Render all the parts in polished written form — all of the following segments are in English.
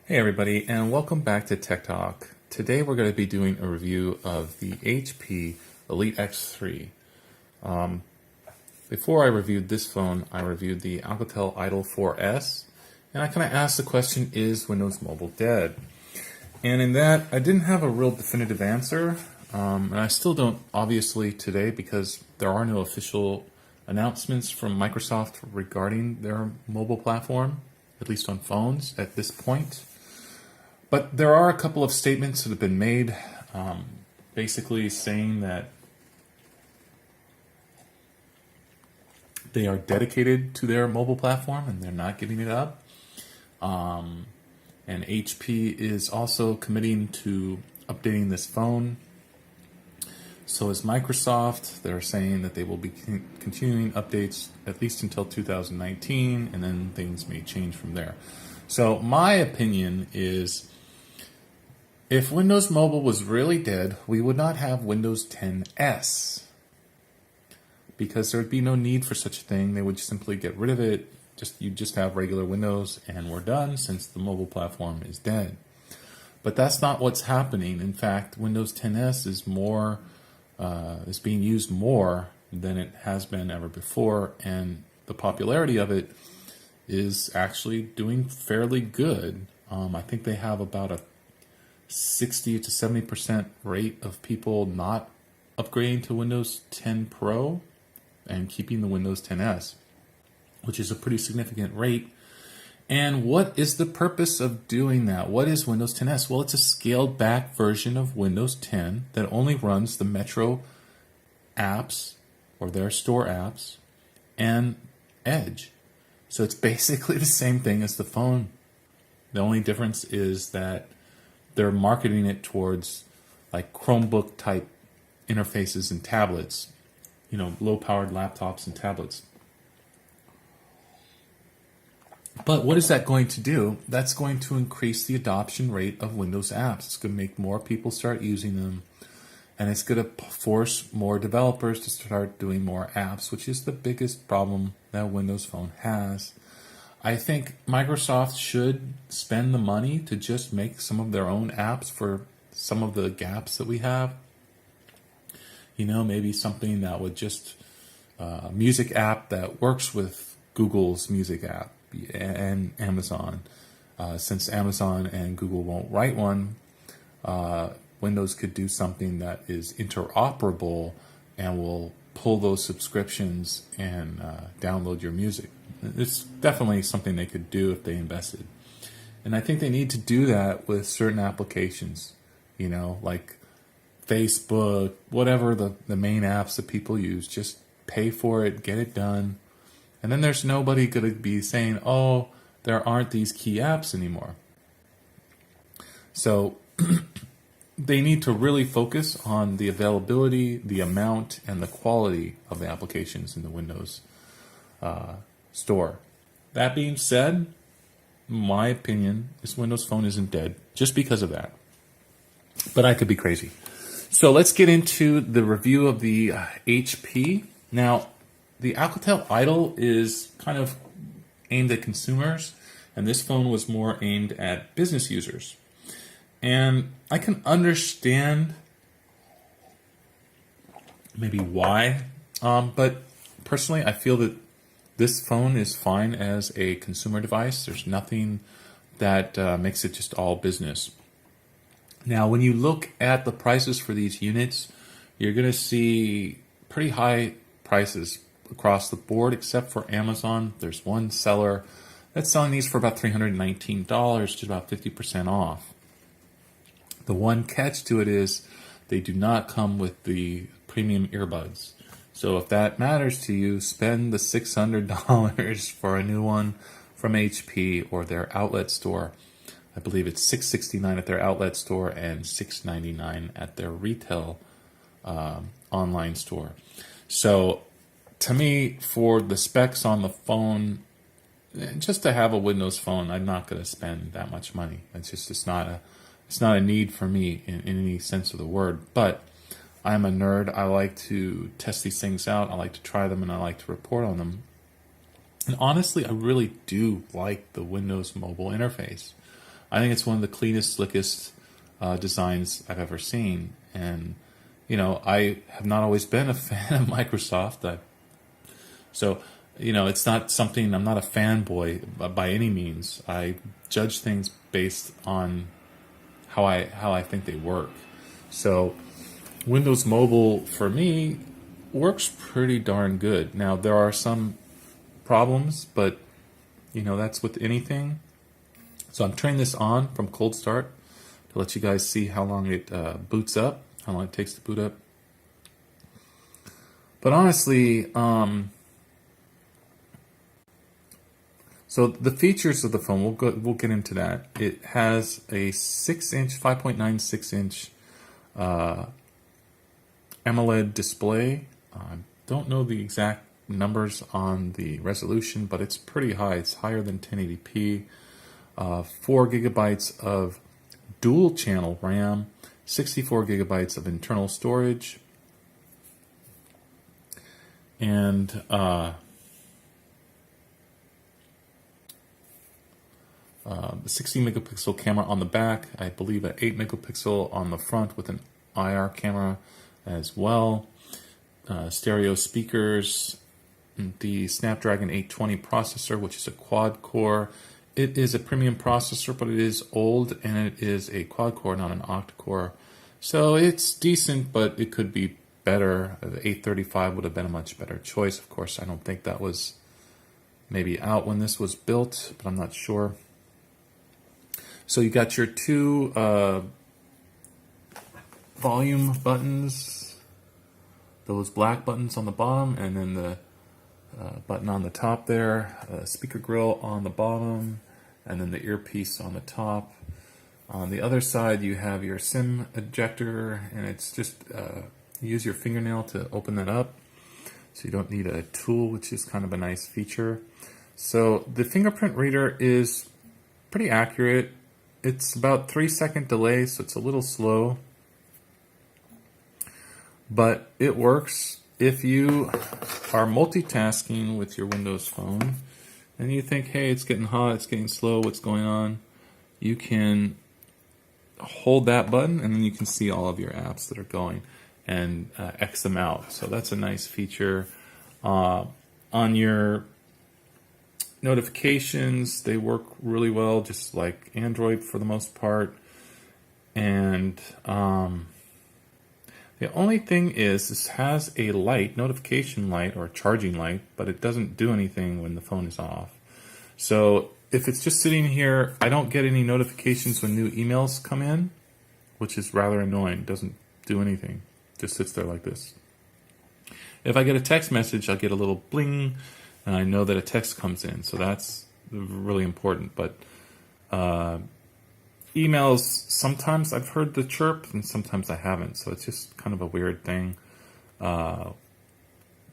Hey everybody, and welcome back to Tech Talk. Today we're going to be doing a review of the HP Elite X3. Before I reviewed this phone, I reviewed the Alcatel Idol 4S, and I kind of asked the question, is Windows Mobile dead? And in that, I didn't have a real definitive answer, and I still don't, obviously, today, because there are no official announcements from Microsoft regarding their mobile platform, at least on phones at this point. But there are a couple of statements that have been made, basically saying that they are dedicated to their mobile platform and they're not giving it up. And HP is also committing to updating this phone. So is Microsoft. They're saying that they will be continuing updates at least until 2019, and then things may change from there. So my opinion is, if Windows Mobile was really dead, we would not have Windows 10S, because there would be no need for such a thing. They would simply get rid of it. You just have regular Windows and we're done, since the mobile platform is dead. But that's not what's happening. In fact, Windows 10S is being used more than it has been ever before, and the popularity of it is actually doing fairly good. I think they have about a 60 to 70% rate of people not upgrading to Windows 10 Pro and keeping the Windows 10S, which is a pretty significant rate. And what is the purpose of doing that? What is Windows 10S? Well, it's a scaled back version of Windows 10 that only runs the Metro apps, or their store apps, and Edge. So it's basically the same thing as the phone. The only difference is that they're marketing it towards like Chromebook type interfaces and tablets, low powered laptops and tablets. But what is that going to do? That's going to increase the adoption rate of Windows apps. It's going to make more people start using them, and it's going to force more developers to start doing more apps, which is the biggest problem that Windows Phone has. I think Microsoft should spend the money to just make some of their own apps for some of the gaps that we have. Maybe something that would just a music app that works with Google's music app and Amazon. Since Amazon and Google won't write one, Windows could do something that is interoperable and will pull those subscriptions and download your music. It's definitely something they could do if they invested. And I think they need to do that with certain applications, like Facebook, whatever the main apps that people use. Just pay for it, get it done. And then there's nobody going to be saying, oh, there aren't these key apps anymore. So they need to really focus on the availability, the amount, and the quality of the applications in the Windows store. That being said, my opinion is Windows Phone isn't dead just because of that. But I could be crazy. So let's get into the review of the HP. Now, the Alcatel Idol is kind of aimed at consumers, and this phone was more aimed at business users. And I can understand maybe why, but personally I feel that this phone is fine as a consumer device. There's nothing that makes it just all business. Now, when you look at the prices for these units, you're going to see pretty high prices across the board, except for Amazon. There's one seller that's selling these for about $319, which is about 50% off. The one catch to it is they do not come with the premium earbuds. So if that matters to you, spend the $600 for a new one from HP or their outlet store. I believe it's $669 at their outlet store and $699 at their retail online store. So to me, for the specs on the phone, just to have a Windows phone, I'm not going to spend that much money. It's not a need for me in any sense of the word. But I'm a nerd. I like to test these things out. I like to try them, and I like to report on them. And honestly, I really do like the Windows mobile interface. I think it's one of the cleanest, slickest designs I've ever seen. And, I have not always been a fan of Microsoft. So, it's not something, I'm not a fanboy by any means. I judge things based on how I think they work. So, Windows Mobile, for me, works pretty darn good. Now, there are some problems, but, that's with anything. So I'm turning this on from cold start to let you guys see how long it boots up, how long it takes to boot up. But honestly, so the features of the phone, we'll get into that. It has a 6-inch, 5.96-inch AMOLED display. I don't know the exact numbers on the resolution, but it's pretty high. It's higher than 1080p. 4 gigabytes of dual channel RAM, 64 gigabytes of internal storage, and 60 megapixel camera on the back. I believe an 8 megapixel on the front with an IR camera as well. Stereo speakers, the Snapdragon 820 processor, which is a quad core. It is a premium processor, but it is old, and it is a quad core, not an octa core. So it's decent, but it could be better. The 835 would have been a much better choice. Of course, I don't think that was maybe out when this was built, but I'm not sure. So you got your two volume buttons, those black buttons on the bottom, and then the button on the top there, speaker grill on the bottom, and then the earpiece on the top. On the other side, you have your SIM ejector, and it's just use your fingernail to open that up. So you don't need a tool, which is kind of a nice feature. So the fingerprint reader is pretty accurate. It's about 3-second delay, so it's a little slow. But it works. If you are multitasking with your Windows phone and you think, hey, it's getting hot, it's getting slow, what's going on? You can hold that button and then you can see all of your apps that are going and X them out. So that's a nice feature. On your notifications, they work really well, just like Android for the most part. And the only thing is, this has a light, notification light or charging light, but it doesn't do anything when the phone is off. So if it's just sitting here, I don't get any notifications when new emails come in, which is rather annoying. It doesn't do anything. It just sits there like this. If I get a text message, I'll get a little bling, and I know that a text comes in. So that's really important. But emails, sometimes I've heard the chirp and sometimes I haven't, so it's just kind of a weird thing.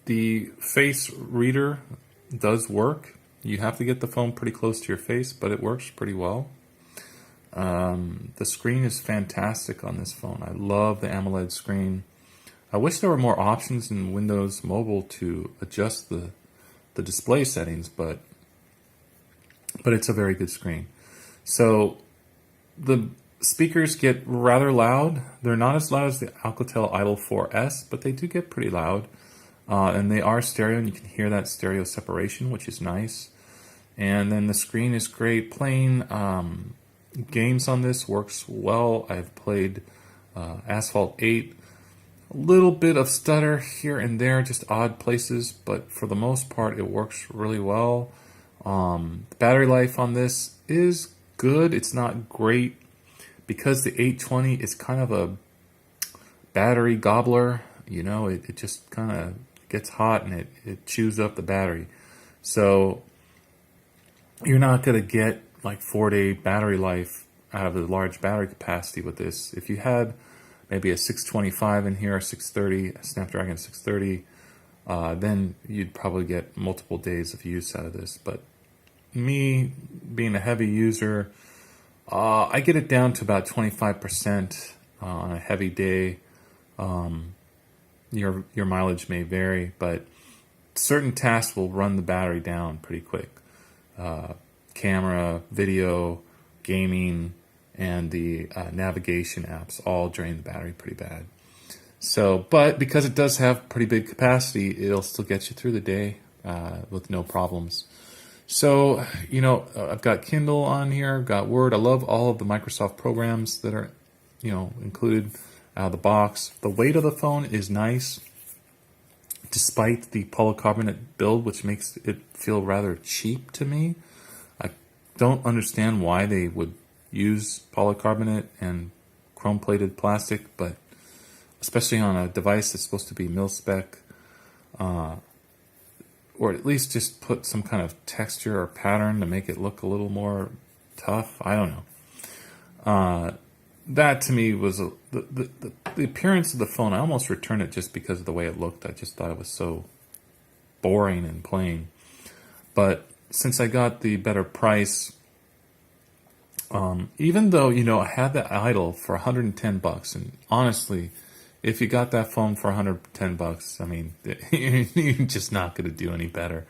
The face reader does work. You have to get the phone pretty close to your face, but it works pretty well. The screen is fantastic on this phone. I love the AMOLED screen. I wish there were more options in Windows Mobile to adjust the display settings, but it's a very good screen. So the speakers get rather loud. They're not as loud as the Alcatel Idol 4S, but they do get pretty loud. And they are stereo, and you can hear that stereo separation, which is nice. And then the screen is great. Playing games on this works well. I've played Asphalt 8. A little bit of stutter here and there, just odd places, but for the most part, it works really well. The battery life on this is good. It's not great because the 820 is kind of a battery gobbler. You know, it just kind of gets hot and it chews up the battery. So you're not going to get like 4-day battery life out of the large battery capacity with this. If you had maybe a 625 in here, a 630, a Snapdragon 630, then you'd probably get multiple days of use out of this. But me, being a heavy user, I get it down to about 25% on a heavy day. Your mileage may vary, but certain tasks will run the battery down pretty quick. Camera, video, gaming, and the navigation apps all drain the battery pretty bad. So, but because it does have pretty big capacity, it'll still get you through the day with no problems. So, I've got Kindle on here, I've got Word. I love all of the Microsoft programs that are, included out of the box. The weight of the phone is nice, despite the polycarbonate build, which makes it feel rather cheap to me. I don't understand why they would use polycarbonate and chrome-plated plastic, but especially on a device that's supposed to be mil-spec, or at least just put some kind of texture or pattern to make it look a little more tough. I don't know. That to me was the appearance of the phone. I almost returned it just because of the way it looked. I just thought it was so boring and plain. But since I got the better price, even though, I had the Idol for $110, and honestly, if you got that phone for $110, I mean, you're just not going to do any better.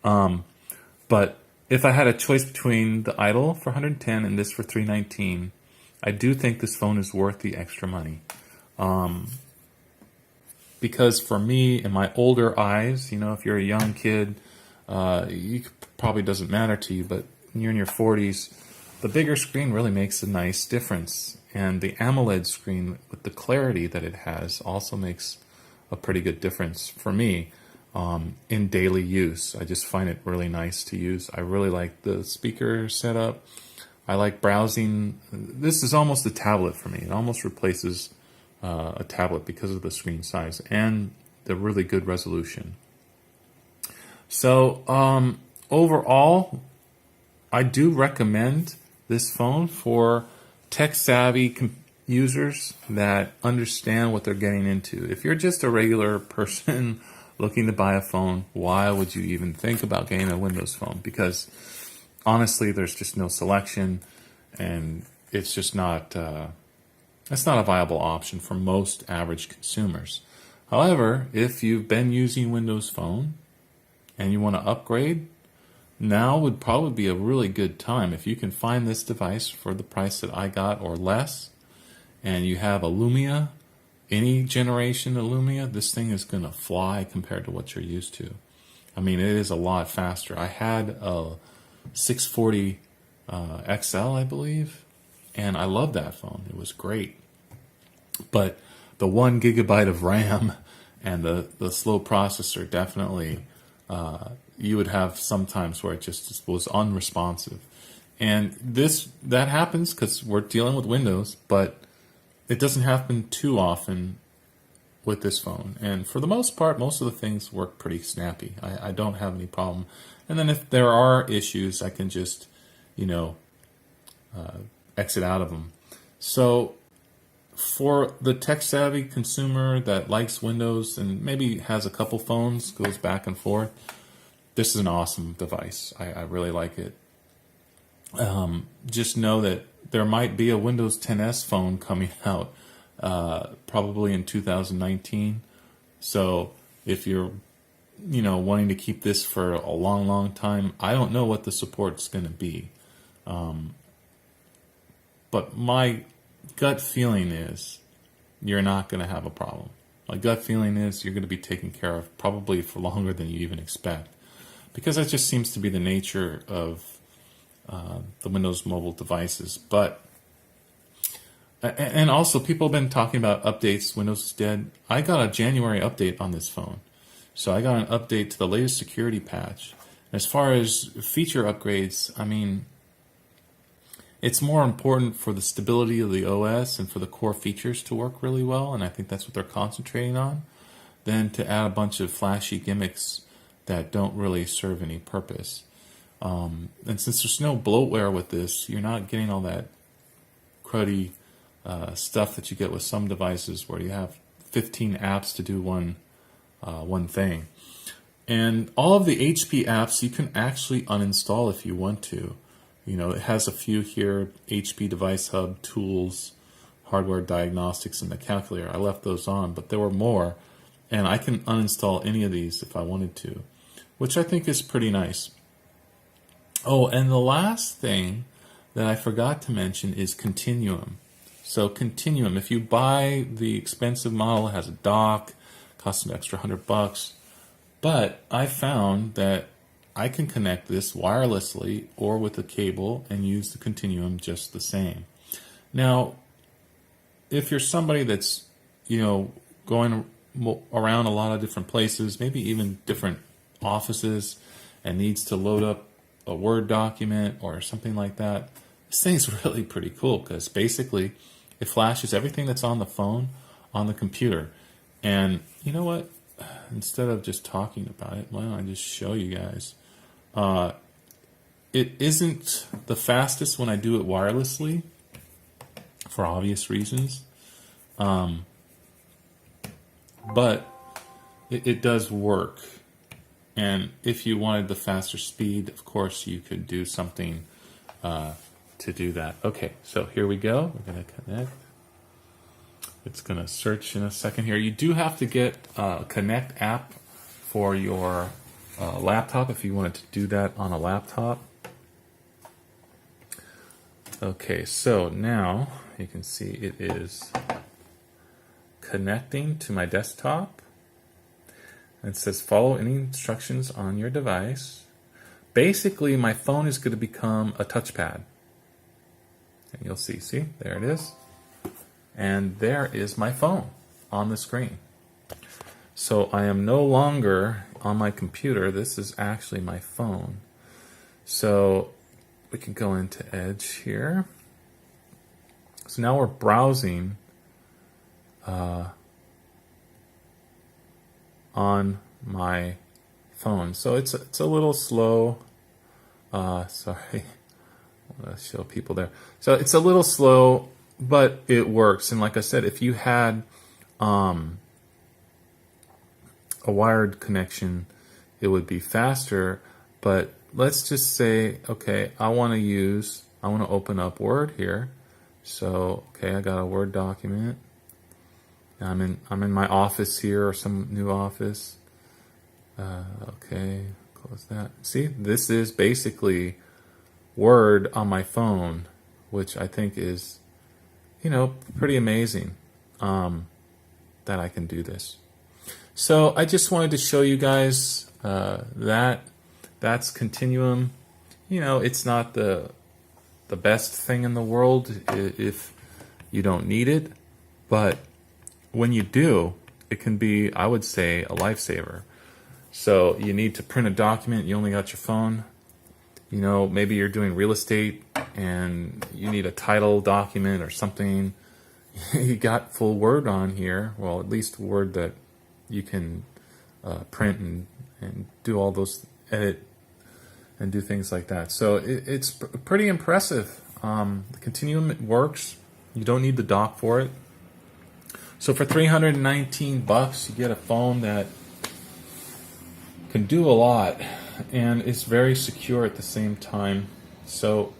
But if I had a choice between the Idol for $110 and this for $319, I do think this phone is worth the extra money. Because for me, in my older eyes, if you're a young kid, it probably doesn't matter to you, but when you're in your 40s, the bigger screen really makes a nice difference. And the AMOLED screen, with the clarity that it has, also makes a pretty good difference for me in daily use. I just find it really nice to use. I really like the speaker setup. I like browsing. This is almost a tablet for me. It almost replaces a tablet because of the screen size and the really good resolution. So overall, I do recommend this phone for tech-savvy users that understand what they're getting into. If you're just a regular person looking to buy a phone, why would you even think about getting a Windows phone? Because honestly, there's just no selection, and it's just not that's not a viable option for most average consumers. However, if you've been using Windows Phone and you want to upgrade, now would probably be a really good time. If you can find this device for the price that I got or less, and you have a Lumia, any generation of Lumia, this thing is going to fly compared to what you're used to. I mean, it is a lot faster. I had a 640 XL, I believe, and I loved that phone. It was great. But the 1 gigabyte of RAM and the slow processor definitely, you would have sometimes where it just was unresponsive. And that happens because we're dealing with Windows, but it doesn't happen too often with this phone. And for the most part, most of the things work pretty snappy. I don't have any problem. And then if there are issues, I can just, exit out of them. So for the tech-savvy consumer that likes Windows and maybe has a couple phones, goes back and forth, this is an awesome device. I really like it. Just know that there might be a Windows 10s phone coming out probably in 2019. So if you're wanting to keep this for a long, long time, I don't know what the support's going to be. But my gut feeling is you're not going to have a problem. My gut feeling is you're going to be taken care of probably for longer than you even expect. Because that just seems to be the nature of the Windows mobile devices. But and also people have been talking about updates. Windows is dead. I got a January update on this phone, so I got an update to the latest security patch. As far as feature upgrades, I mean, it's more important for the stability of the OS and for the core features to work really well, and I think that's what they're concentrating on, than to add a bunch of flashy gimmicks that don't really serve any purpose. And since there's no bloatware with this, you're not getting all that cruddy stuff that you get with some devices where you have 15 apps to do one thing. And all of the HP apps you can actually uninstall if you want to. It has a few here: HP Device Hub, Tools, Hardware Diagnostics, and the Calculator. I left those on, but there were more, and I can uninstall any of these if I wanted to, which I think is pretty nice. Oh, and the last thing that I forgot to mention is Continuum. So Continuum, if you buy the expensive model, it has a dock, costs an extra $100, but I found that I can connect this wirelessly or with a cable and use the Continuum just the same. Now, if you're somebody that's, going around a lot of different places, maybe even different offices, and needs to load up a Word document or something like that, this thing's really pretty cool because basically it flashes everything that's on the phone on the computer. And you know what? Instead of just talking about it, why don't I just show you guys? It isn't the fastest when I do it wirelessly, for obvious reasons. But it does work. And if you wanted the faster speed, of course, you could do something to do that. Okay, so here we go. We're going to connect. It's going to search in a second here. You do have to get a Connect app for your laptop if you wanted to do that on a laptop. Okay, so now you can see it is connecting to my desktop. It says follow any instructions on your device. Basically, my phone is going to become a touchpad. And you'll see, there it is. And there is my phone on the screen. So I am no longer on my computer. This is actually my phone. So we can go into Edge here. So now we're browsing on my phone. So it's a little slow. Sorry, I want to show people there. So it's a little slow, but it works. And like I said, if you had a wired connection, it would be faster. But let's just say, okay, I want to open up Word here. So, okay, I got a Word document. I'm in my office here, or some new office. Okay, close that. See, this is basically Word on my phone, which I think is, pretty amazing that I can do this. So I just wanted to show you guys that's Continuum. It's not the best thing in the world if you don't need it, but when you do, it can be, I would say, a lifesaver. So you need to print a document, you only got your phone. Maybe you're doing real estate and you need a title document or something. You got full Word on here. Well, at least Word that you can print and do all those, edit and do things like that. So it's pretty impressive. The Continuum works. You don't need the dock for it. So for $319, you get a phone that can do a lot and is very secure at the same time. So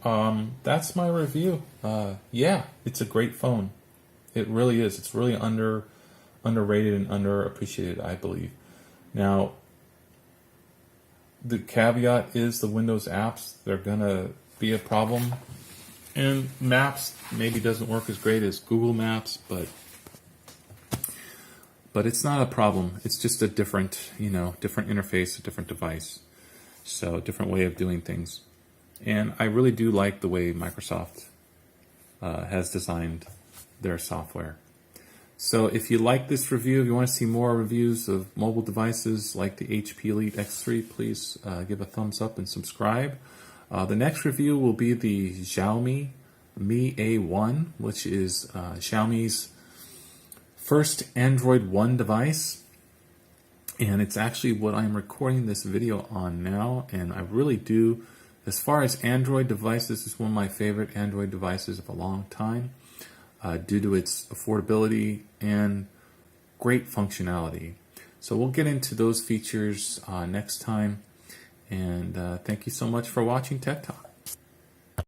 that's my review. Yeah, it's a great phone. It really is. It's really underrated and underappreciated, I believe. Now, the caveat is the Windows apps, they're gonna be a problem. And Maps maybe doesn't work as great as Google Maps, but it's not a problem. It's just a different interface, a different device. So a different way of doing things. And I really do like the way Microsoft has designed their software. So if you like this review, if you want to see more reviews of mobile devices like the HP Elite X3, please give a thumbs up and subscribe. The next review will be the Xiaomi Mi A1, which is Xiaomi's first Android One device. And it's actually what I'm recording this video on now. And I really do, as far as Android devices, it's one of my favorite Android devices of a long time. Due to its affordability and great functionality. So we'll get into those features next time. And thank you so much for watching Tech Talk.